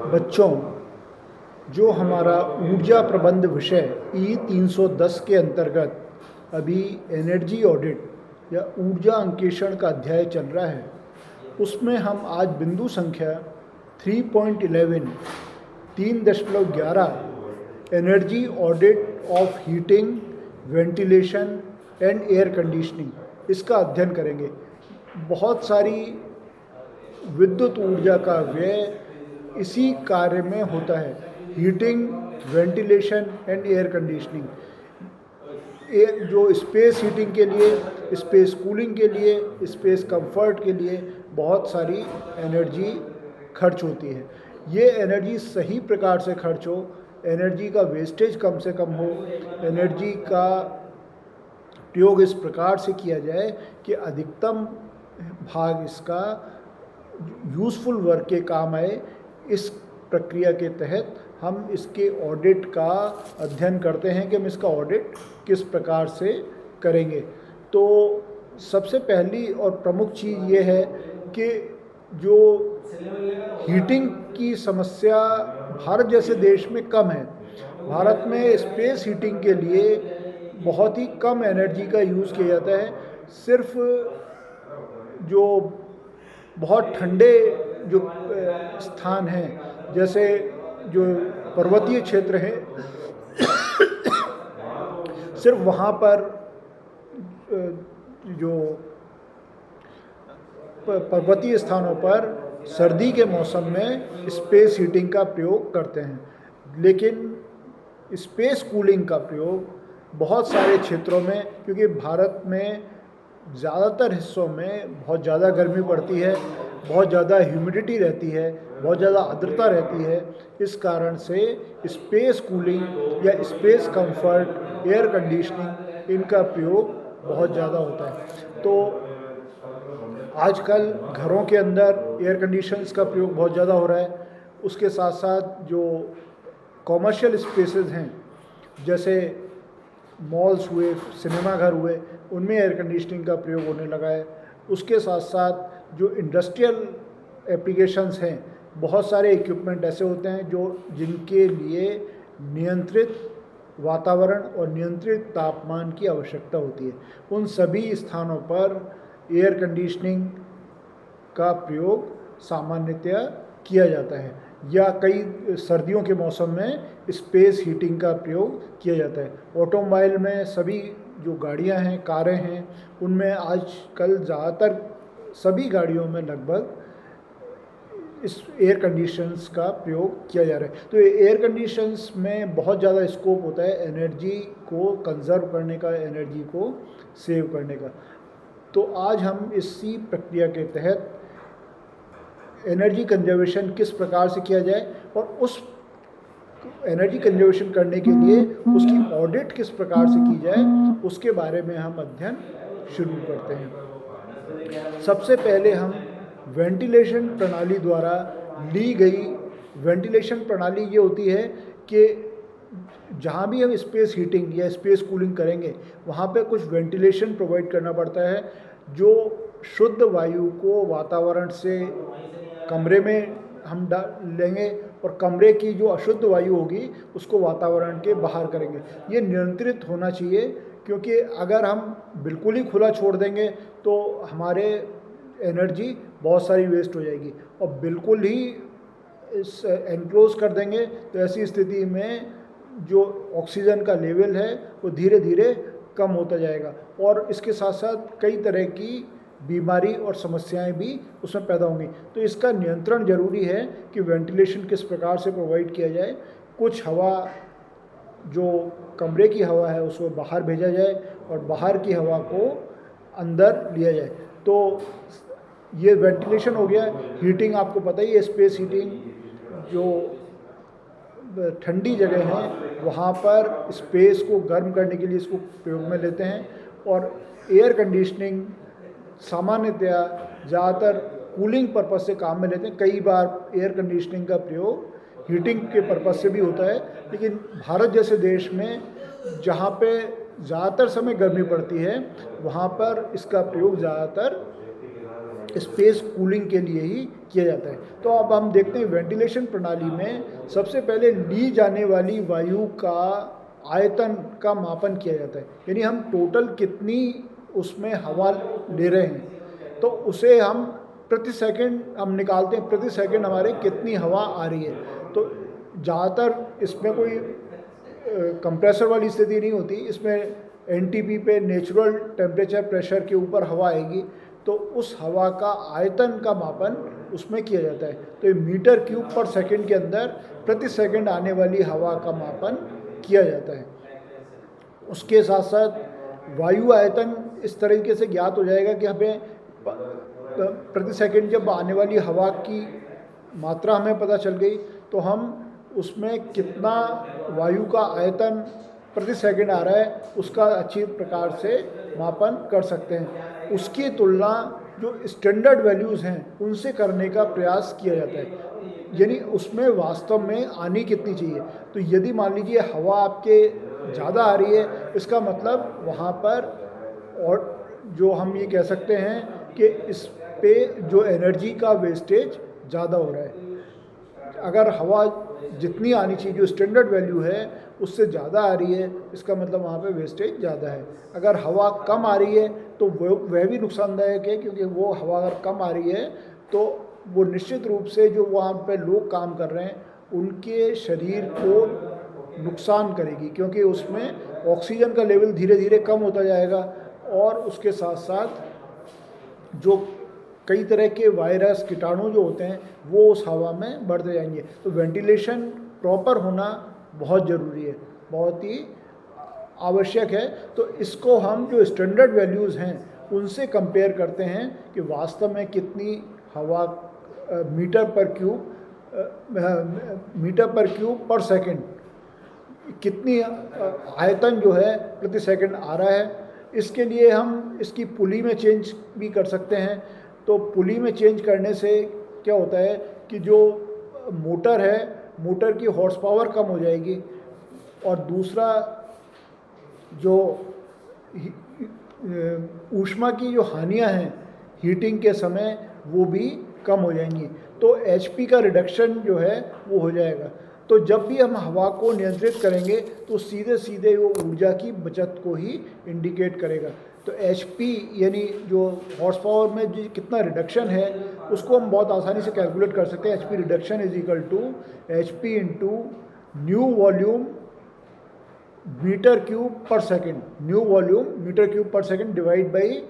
बच्चों, जो हमारा ऊर्जा प्रबंध विषय E 310 के अंतर्गत अभी एनर्जी ऑडिट या ऊर्जा अंकेक्षण का अध्याय चल रहा है, उसमें हम आज बिंदु संख्या 3.11 3.11 energy audit of heating, ventilation and air conditioning इसका अध्ययन करेंगे। बहुत सारी विद्युत ऊर्जा का व्यय इसी कार्य में होता है, heating, ventilation and air conditioning. जो स्पेस हीटिंग के लिए, स्पेस कूलिंग के लिए, स्पेस कंफर्ट के लिए बहुत सारी एनर्जी खर्च होती है। ये एनर्जी सही प्रकार से खर्च हो, एनर्जी का वेस्टेज कम से कम हो, एनर्जी का प्रयोग इस प्रकार से किया जाए कि अधिकतम भाग इसका यूज़फुल वर्क के काम आए। इस प्रक्रिया के तहत हम इसके ऑडिट का अध्ययन करते हैं कि हम इसका ऑडिट किस प्रकार से करेंगे। तो सबसे पहली और प्रमुख चीज़ ये है कि जो हीटिंग की समस्या भारत जैसे देश में कम है। भारत में स्पेस हीटिंग के लिए बहुत ही कम एनर्जी का यूज़ किया जाता है। सिर्फ जो बहुत ठंडे जो स्थान हैं, जैसे जो पर्वतीय क्षेत्र हैं, सिर्फ वहाँ पर जो पर्वतीय स्थानों पर सर्दी के मौसम में स्पेस हीटिंग का प्रयोग करते हैं। लेकिन स्पेस कूलिंग का प्रयोग बहुत सारे क्षेत्रों में, क्योंकि भारत में ज़्यादातर हिस्सों में बहुत ज़्यादा गर्मी पड़ती है, बहुत ज़्यादा ह्यूमिडिटी रहती है, बहुत ज़्यादा आर्द्रता रहती है। इस कारण से स्पेस कूलिंग या स्पेस कंफर्ट, एयर कंडीशनिंग इनका प्रयोग बहुत ज़्यादा होता है। तो आजकल घरों के अंदर एयर कंडीशंस का प्रयोग बहुत ज़्यादा हो रहा है। उसके साथ साथ जो कॉमर्शियल स्पेसेस हैं, जैसे मॉल्स हुए, सिनेमा घर हुए, उनमें एयर कंडीशनिंग का प्रयोग होने लगा है। उसके साथ साथ जो इंडस्ट्रियल एप्लीकेशंस हैं, बहुत सारे इक्विपमेंट ऐसे होते हैं जिनके लिए नियंत्रित वातावरण और नियंत्रित तापमान की आवश्यकता होती है। उन सभी स्थानों पर एयर कंडीशनिंग का प्रयोग सामान्यतया किया जाता है, या कई सर्दियों के मौसम में स्पेस हीटिंग का प्रयोग किया जाता है। ऑटोमोबाइल में सभी जो गाड़ियां हैं, कारें हैं, उनमें आजकल ज़्यादातर सभी गाड़ियों में लगभग इस एयर कंडीशंस का प्रयोग किया जा रहा है। तो एयर कंडीशंस में बहुत ज़्यादा स्कोप होता है एनर्जी को कंजर्व करने का, एनर्जी को सेव करने का। तो आज हम इसी प्रक्रिया के तहत एनर्जी कंजर्वेशन किस प्रकार से किया जाए और उस एनर्जी कंजर्वेशन करने के लिए उसकी ऑडिट किस प्रकार से की जाए, उसके बारे में हम अध्ययन शुरू करते हैं। सबसे पहले हम वेंटिलेशन प्रणाली द्वारा ली गई वेंटिलेशन प्रणाली ये होती है कि जहाँ भी हम स्पेस हीटिंग या स्पेस कूलिंग करेंगे, वहाँ पे कुछ वेंटिलेशन प्रोवाइड करना पड़ता है, जो शुद्ध वायु को वातावरण से कमरे में हम लेंगे और कमरे की जो अशुद्ध वायु होगी उसको वातावरण के बाहर करेंगे। ये नियंत्रित होना चाहिए, क्योंकि अगर हम बिल्कुल ही खुला छोड़ देंगे तो हमारे एनर्जी बहुत सारी वेस्ट हो जाएगी, और बिल्कुल ही इस एनक्लोज कर देंगे तो ऐसी स्थिति में जो ऑक्सीजन का लेवल है वो धीरे धीरे कम होता जाएगा, और इसके साथ साथ कई तरह की बीमारी और समस्याएं भी उसमें पैदा होंगी। तो इसका नियंत्रण जरूरी है कि वेंटिलेशन किस प्रकार से प्रोवाइड किया जाए। कुछ हवा, जो कमरे की हवा है, उसको बाहर भेजा जाए और बाहर की हवा को अंदर लिया जाए। तो ये वेंटिलेशन हो गया। हीटिंग आपको पता ही है, स्पेस हीटिंग, जो ठंडी जगह हैं वहाँ पर स्पेस को गर्म करने के लिए इसको प्रयोग में लेते हैं। और एयर कंडीशनिंग सामान्यतया ज़्यादातर कूलिंग पर्पज़ से काम में लेते हैं। कई बार एयर कंडीशनिंग का प्रयोग हीटिंग के पर्पज़ से भी होता है, लेकिन भारत जैसे देश में जहाँ पे ज़्यादातर समय गर्मी पड़ती है, वहाँ पर इसका प्रयोग ज़्यादातर स्पेस कूलिंग के लिए ही किया जाता है। तो अब हम देखते हैं वेंटिलेशन प्रणाली में सबसे पहले ली जाने वाली वायु का आयतन का मापन किया जाता है, यानी हम टोटल कितनी उसमें हवा ले रहे हैं, तो उसे हम प्रति सेकंड हम निकालते हैं, प्रति सेकंड हमारे कितनी हवा आ रही है। तो ज़्यादातर इसमें कोई कंप्रेसर वाली स्थिति नहीं होती, इसमें एनटीपी पे नेचुरल टेम्परेचर प्रेशर के ऊपर हवा आएगी, तो उस हवा का आयतन का मापन उसमें किया जाता है। तो ये मीटर क्यूब पर सेकंड के अंदर प्रति सेकंड आने वाली हवा का मापन किया जाता है। उसके साथ साथ वायु आयतन इस तरीके से ज्ञात हो जाएगा कि हमें प्रति सेकंड जब आने वाली हवा की मात्रा हमें पता चल गई, तो हम उसमें कितना वायु का आयतन प्रति सेकंड आ रहा है उसका अच्छी प्रकार से मापन कर सकते हैं। उसकी तुलना जो स्टैंडर्ड वैल्यूज़ हैं उनसे करने का प्रयास किया जाता है, यानी उसमें वास्तव में आनी कितनी चाहिए। तो यदि मान लीजिए हवा आपके ज़्यादा आ रही है, इसका मतलब वहाँ पर और जो हम ये कह सकते हैं कि इस पे जो एनर्जी का वेस्टेज ज़्यादा हो रहा है। अगर हवा जितनी आनी चाहिए जो स्टैंडर्ड वैल्यू है उससे ज़्यादा आ रही है, इसका मतलब वहाँ पे वेस्टेज ज़्यादा है। अगर हवा कम आ रही है तो वह भी नुकसानदायक है, क्योंकि वो हवा अगर कम आ रही है तो वो निश्चित रूप से जो वहाँ पे लोग काम कर रहे हैं उनके शरीर को नुकसान करेगी, क्योंकि उसमें ऑक्सीजन का लेवल धीरे धीरे कम होता जाएगा और उसके साथ साथ जो कई तरह के वायरस कीटाणु जो होते हैं वो उस हवा में बढ़ते जाएंगे। तो वेंटिलेशन प्रॉपर होना बहुत ज़रूरी है, बहुत ही आवश्यक है। तो इसको हम जो स्टैंडर्ड वैल्यूज़ हैं उनसे कंपेयर करते हैं कि वास्तव में कितनी हवा मीटर पर क्यूब पर सेकंड कितनी आयतन जो है प्रति सेकंड आ रहा है। इसके लिए हम इसकी पुली में चेंज भी कर सकते हैं। तो पुली में चेंज करने से क्या होता है कि जो मोटर है, मोटर की हॉर्स पावर कम हो जाएगी, और दूसरा जो ऊष्मा की जो हानियां हैं हीटिंग के समय वो भी कम हो जाएंगी। तो एचपी का रिडक्शन जो है वो हो जाएगा। तो जब भी हम हवा को नियंत्रित करेंगे तो सीधे सीधे वो ऊर्जा की बचत को ही इंडिकेट करेगा। तो एचपी यानी जो हॉर्स पावर में जो कितना रिडक्शन है उसको हम बहुत आसानी से कैलकुलेट कर सकते हैं। HP reduction is equal to HP into new volume meter cube per second, new volume meter cube per second divide by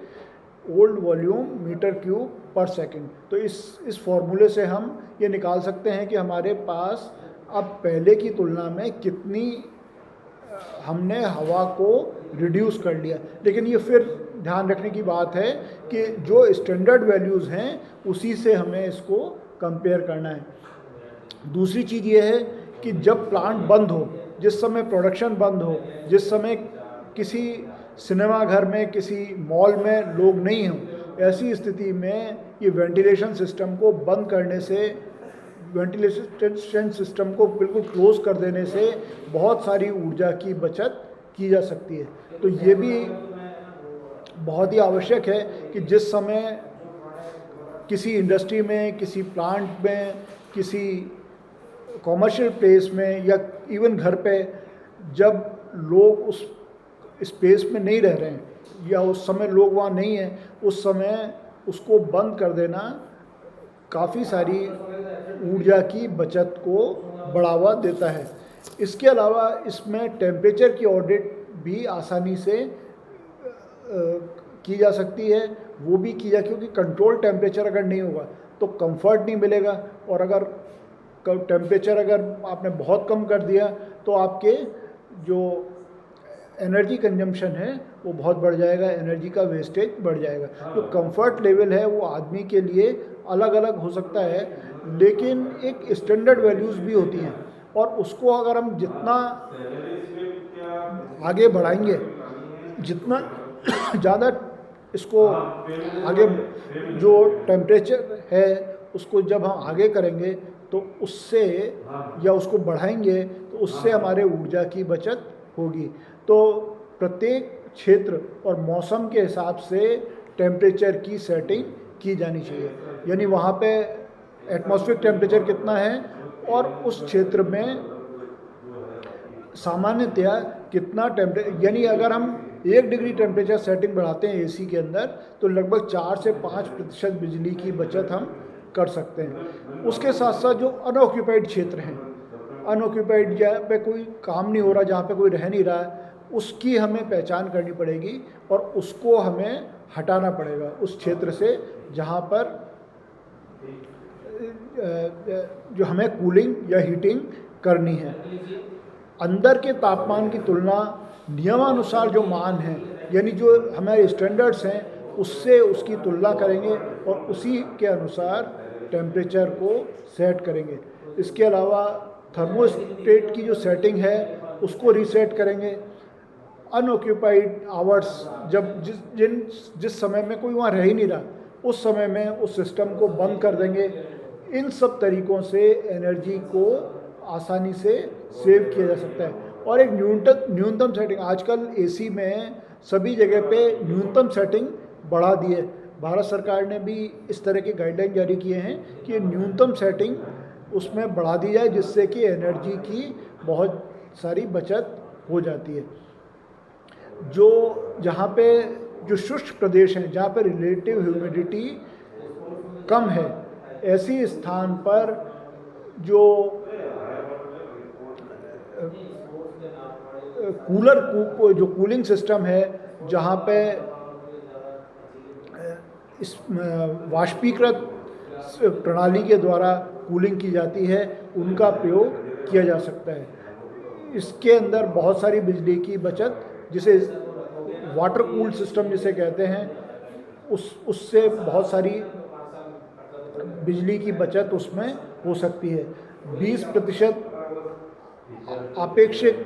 old volume meter cube per second. तो इस फॉर्मूले से हम ये निकाल सकते हैं कि हमारे पास अब पहले की तुलना में कितनी हमने हवा को रिड्यूस कर लिया। लेकिन ये फिर ध्यान रखने की बात है कि जो स्टैंडर्ड वैल्यूज़ हैं उसी से हमें इसको कंपेयर करना है। दूसरी चीज़ ये है कि जब प्लांट बंद हो, जिस समय प्रोडक्शन बंद हो, जिस समय किसी सिनेमा घर में, किसी मॉल में लोग नहीं हों, ऐसी स्थिति में ये वेंटिलेशन सिस्टम को बंद करने से, वेंटिलेशन सिस्टम को बिल्कुल क्लोज कर देने से बहुत सारी ऊर्जा की बचत की जा सकती है। तो ये भी बहुत ही आवश्यक है कि जिस समय किसी इंडस्ट्री में, किसी प्लांट में, किसी कॉमर्शियल प्लेस में या इवन घर पे जब लोग उस स्पेस में नहीं रह रहे हैं या उस समय लोग वहाँ नहीं हैं, उस समय उसको बंद कर देना काफ़ी सारी ऊर्जा की बचत को बढ़ावा देता है। इसके अलावा इसमें टेम्परेचर की ऑडिट भी आसानी से की जा सकती है। वो भी की जा, क्योंकि कंट्रोल टेम्परेचर अगर नहीं होगा तो कंफर्ट नहीं मिलेगा, और अगर टेम्परेचर अगर आपने बहुत कम कर दिया तो आपके जो एनर्जी कंजम्पशन है वो बहुत बढ़ जाएगा, एनर्जी का वेस्टेज बढ़ जाएगा। जो कंफर्ट लेवल है वो आदमी के लिए अलग अलग हो सकता है, लेकिन एक स्टैंडर्ड वैल्यूज़ भी होती हैं, और उसको अगर हम जितना आगे बढ़ाएंगे, जितना ज़्यादा इसको आगे जो टेम्परेचर है उसको जब हम आगे करेंगे तो उससे या उसको बढ़ाएंगे तो उससे हमारे ऊर्जा की बचत होगी। तो प्रत्येक क्षेत्र और मौसम के हिसाब से टेम्परेचर की सेटिंग की जानी चाहिए। यानी वहाँ पे एटमॉस्फेरिक टेम्परेचर कितना है और उस क्षेत्र में सामान्यतया कितना टेम्परेचर, यानी अगर हम 1 डिग्री टेम्परेचर सेटिंग बढ़ाते हैं एसी के अंदर तो लगभग 4 से 5% बिजली की बचत हम कर सकते हैं। उसके साथ साथ जो अनऑक्यूपाइड क्षेत्र हैं, अनऑक्यूपाइड जहाँ पे कोई काम नहीं हो रहा, जहाँ पे कोई रह नहीं रहा है, उसकी हमें पहचान करनी पड़ेगी और उसको हमें हटाना पड़ेगा उस क्षेत्र से जहाँ पर जो हमें कूलिंग या हीटिंग करनी है। अंदर के तापमान की तुलना नियमानुसार जो मान है, यानी जो हमारे स्टैंडर्ड्स हैं, उससे उसकी तुलना करेंगे और उसी के अनुसार टेम्परेचर को सेट करेंगे। इसके अलावा थर्मोस्टेट की जो सेटिंग है उसको रीसेट करेंगे। अनऑक्यूपाइड आवर्स, जब जिस समय में कोई वहाँ रह ही नहीं रहा, उस समय में उस सिस्टम को बंद कर देंगे। इन सब तरीक़ों से एनर्जी को आसानी से सेव किया जा सकता है। और एक न्यूनतम सेटिंग, आजकल एसी में सभी जगह पे न्यूनतम सेटिंग बढ़ा दी है। भारत सरकार ने भी इस तरह के गाइडलाइन जारी किए हैं कि न्यूनतम सेटिंग उसमें बढ़ा दी जाए, जिससे कि एनर्जी की बहुत सारी बचत हो जाती है। जहाँ पे जो शुष्क प्रदेश हैं, जहाँ पे रिलेटिव ह्यूमिडिटी कम है, ऐसी स्थान पर जो जो कूलिंग सिस्टम है, जहाँ पे इस वाष्पीकृत प्रणाली के द्वारा कूलिंग की जाती है, उनका प्रयोग किया जा सकता है। इसके अंदर बहुत सारी बिजली की बचत, जिसे वाटर कूल्ड सिस्टम जिसे कहते हैं, उससे बहुत सारी बिजली की बचत उसमें हो सकती है। 20% अपेक्षित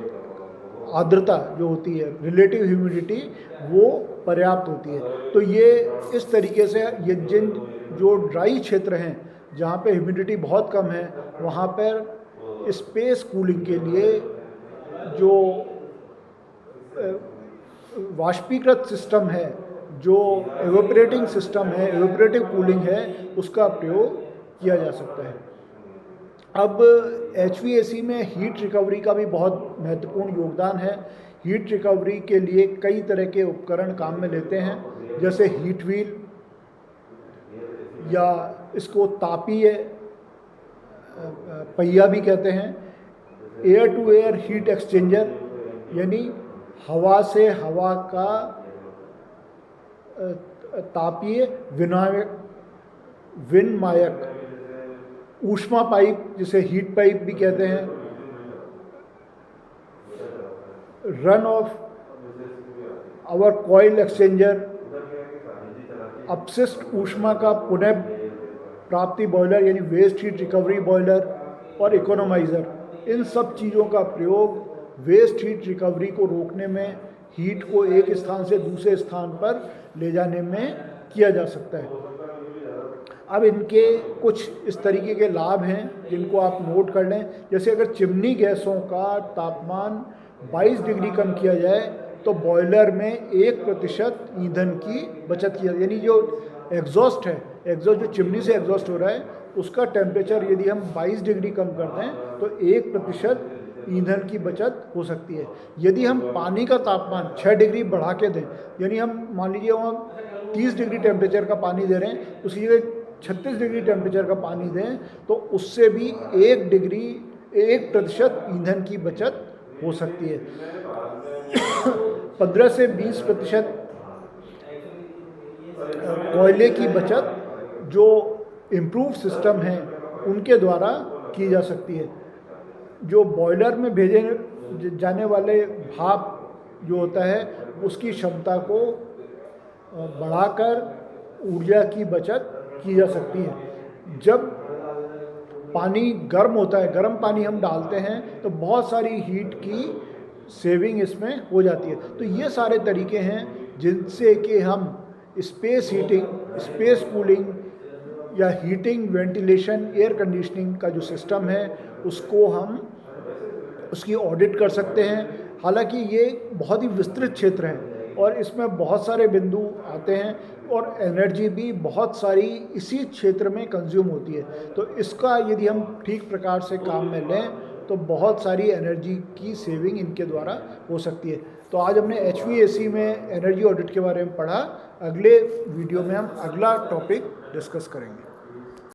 आर्द्रता जो होती है, रिलेटिव ह्यूमिडिटी, वो पर्याप्त होती है। तो ये इस तरीके से जो ड्राई क्षेत्र हैं, जहाँ पे ह्यूमिडिटी बहुत कम है, वहाँ पर स्पेस कूलिंग के लिए जो वाष्पीकृत सिस्टम है, जो एवेपोरेटिंग सिस्टम है, एवेपोरेटिव कूलिंग है, उसका प्रयोग किया जा सकता है। अब HVAC में हीट रिकवरी का भी बहुत महत्वपूर्ण योगदान है। हीट रिकवरी के लिए कई तरह के उपकरण काम में लेते हैं, जैसे हीट व्हील, या इसको तापीय पहिया भी कहते हैं, air to air heat exchanger, यानी हवा से हवा का तापीय विनिमायक, ऊष्मा पाइप जिसे हीट पाइप भी कहते हैं, रन ऑफ आवर कॉइल एक्सचेंजर, अपशिष्ट ऊष्मा का पुनः प्राप्ति बॉयलर यानी वेस्ट हीट रिकवरी बॉयलर, और इकोनोमाइज़र। इन सब चीज़ों का प्रयोग वेस्ट हीट रिकवरी को रोकने में, हीट को एक स्थान से दूसरे स्थान पर ले जाने में किया जा सकता है। अब इनके कुछ इस तरीके के लाभ हैं जिनको आप नोट कर लें। जैसे अगर चिमनी गैसों का तापमान 22 डिग्री कम किया जाए तो बॉयलर में 1% ईंधन की बचत की जाती है। यानी जो एग्जॉस्ट है, जो चिमनी से एग्जॉस्ट हो रहा है, उसका टेम्परेचर यदि हम 22 डिग्री कम कर दें तो 1% ईंधन की बचत हो सकती है। यदि हम पानी का तापमान 6 डिग्री बढ़ा के दें, यानी हम मान लीजिए वहाँ 30 डिग्री टेम्परेचर का पानी दे रहे हैं, उसी जगह 36 डिग्री टेम्परेचर का पानी दें, तो उससे भी 1% ईंधन की बचत हो सकती है। 15 से 20% कोयले की बचत जो इम्प्रूव सिस्टम हैं उनके द्वारा की जा सकती है। जो बॉयलर में भेजे जाने वाले भाप जो होता है, उसकी क्षमता को बढ़ाकर ऊर्जा की बचत की जा सकती है। जब पानी गर्म होता है, गर्म पानी हम डालते हैं, तो बहुत सारी हीट की सेविंग इसमें हो जाती है। तो ये सारे तरीके हैं जिनसे कि हम स्पेस हीटिंग, स्पेस कूलिंग या हीटिंग, वेंटिलेशन, एयर कंडीशनिंग का जो सिस्टम है उसको हम उसकी ऑडिट कर सकते हैं। हालांकि ये बहुत ही विस्तृत क्षेत्र है, और इसमें बहुत सारे बिंदु आते हैं और एनर्जी भी बहुत सारी इसी क्षेत्र में कंज्यूम होती है। तो इसका यदि हम ठीक प्रकार से काम में लें तो बहुत सारी एनर्जी की सेविंग इनके द्वारा हो सकती है। तो आज हमने HVAC में एनर्जी ऑडिट के बारे में पढ़ा। अगले वीडियो में हम अगला टॉपिक डिस्कस करेंगे।